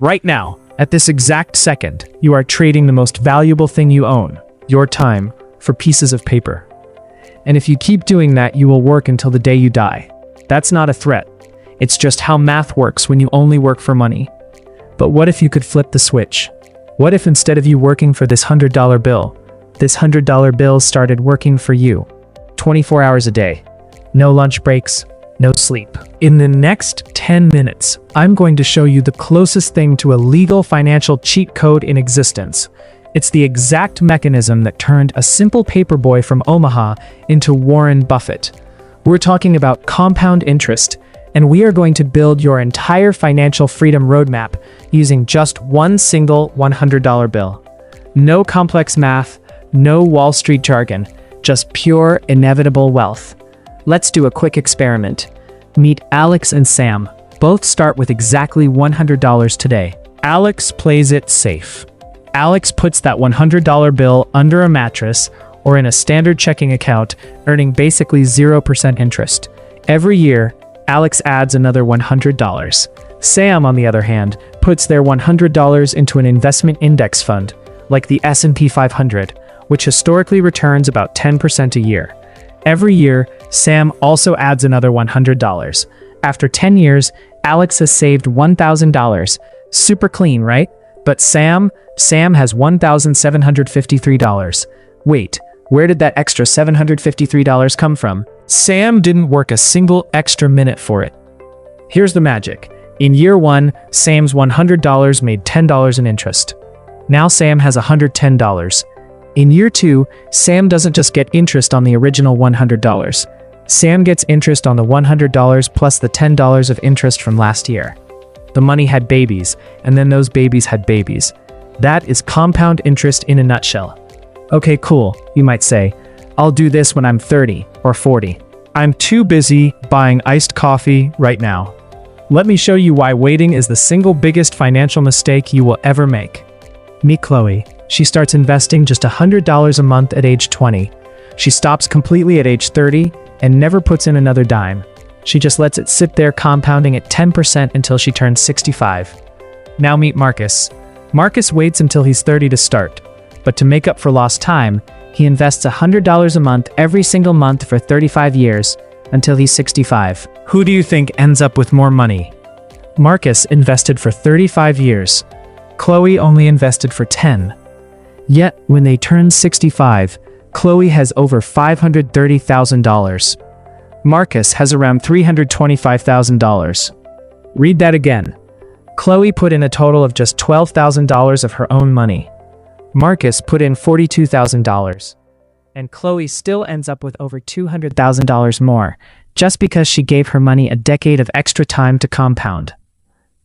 Right now, at this exact second, you are trading the most valuable thing you own, your time, for pieces of paper. And if you keep doing that, you will work until the day you die. That's not a threat. It's just how math works when you only work for money. But what if you could flip the switch? What if instead of you working for this $100 bill, this $100 bill started working for you? 24 hours a day. No lunch breaks, no sleep. In the next 10 minutes, I'm going to show you the closest thing to a legal financial cheat code in existence. It's the exact mechanism that turned a simple paperboy from Omaha into Warren Buffett. We're talking about compound interest, and we are going to build your entire financial freedom roadmap using just one single $100 bill. No complex math, no Wall Street jargon, just pure, inevitable wealth. Let's do a quick experiment. Meet Alex and Sam. Both start with exactly $100 today. Alex plays it safe. Alex puts that $100 bill under a mattress or in a standard checking account, earning basically 0% interest. Every year, Alex adds another $100. Sam, on the other hand, puts their $100 into an investment index fund, like the S&P 500, which historically returns about 10% a year. Every year, Sam also adds another $100. After 10 years, Alex has saved $1,000. Super clean, right? But Sam has $1,753. Wait, where did that extra $753 come from? Sam didn't work a single extra minute for it. Here's the magic. In year one, Sam's $100 made $10 in interest. Now Sam has $110. In year two, Sam doesn't just get interest on the original $100. Sam gets interest on the $100 plus the $10 of interest from last year. The money had babies, and then those babies had babies. That is compound interest in a nutshell. Okay, cool, you might say. I'll do this when I'm 30 or 40. I'm too busy buying iced coffee right now. Let me show you why waiting is the single biggest financial mistake you will ever make. Meet Chloe. She starts investing just $100 a month at age 20. She stops completely at age 30 and never puts in another dime. She just lets it sit there compounding at 10% until she turns 65. Now meet Marcus. Marcus waits until he's 30 to start, but to make up for lost time, he invests $100 a month every single month for 35 years until he's 65. Who do you think ends up with more money? Marcus invested for 35 years. Chloe only invested for 10. Yet, when they turn 65, Chloe has over $530,000. Marcus has around $325,000. Read that again. Chloe put in a total of just $12,000 of her own money. Marcus put in $42,000. And Chloe still ends up with over $200,000 more, just because she gave her money a decade of extra time to compound.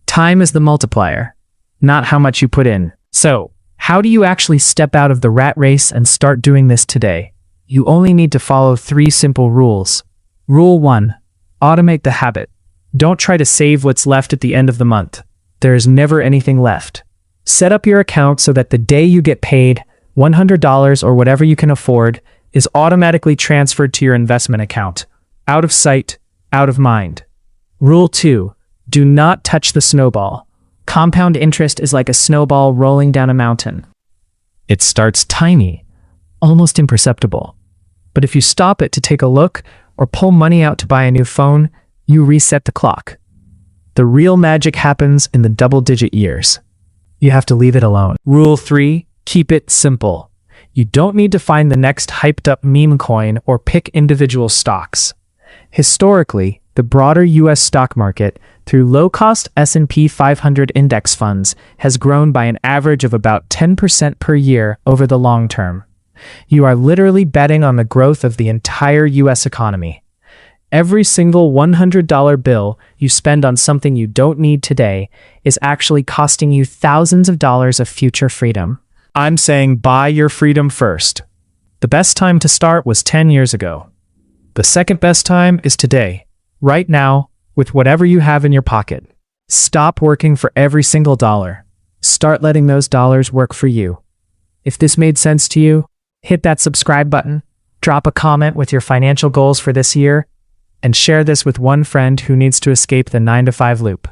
Time is the multiplier, not how much you put in. So, how do you actually step out of the rat race and start doing this today? You only need to follow 3 simple rules. Rule 1. Automate the habit. Don't try to save what's left at the end of the month. There is never anything left. Set up your account so that the day you get paid, $100 or whatever you can afford, is automatically transferred to your investment account. Out of sight, out of mind. Rule 2. Do not touch the snowball. Compound interest is like a snowball rolling down a mountain. It starts tiny, almost imperceptible. But if you stop it to take a look or pull money out to buy a new phone, you reset the clock. The real magic happens in the double-digit years. You have to leave it alone. Rule 3. Keep it simple. You don't need to find the next hyped-up meme coin or pick individual stocks. Historically, the broader U.S. stock market, through low-cost S&P 500 index funds, has grown by an average of about 10% per year over the long term. You are literally betting on the growth of the entire U.S. economy. Every single $100 bill you spend on something you don't need today is actually costing you thousands of dollars of future freedom. I'm saying buy your freedom first. The best time to start was 10 years ago. The second best time is today, right now, with whatever you have in your pocket. Stop working for every single dollar. Start letting those dollars work for you. If this made sense to you, hit that subscribe button, drop a comment with your financial goals for this year, and share this with one friend who needs to escape the 9-to-5 loop.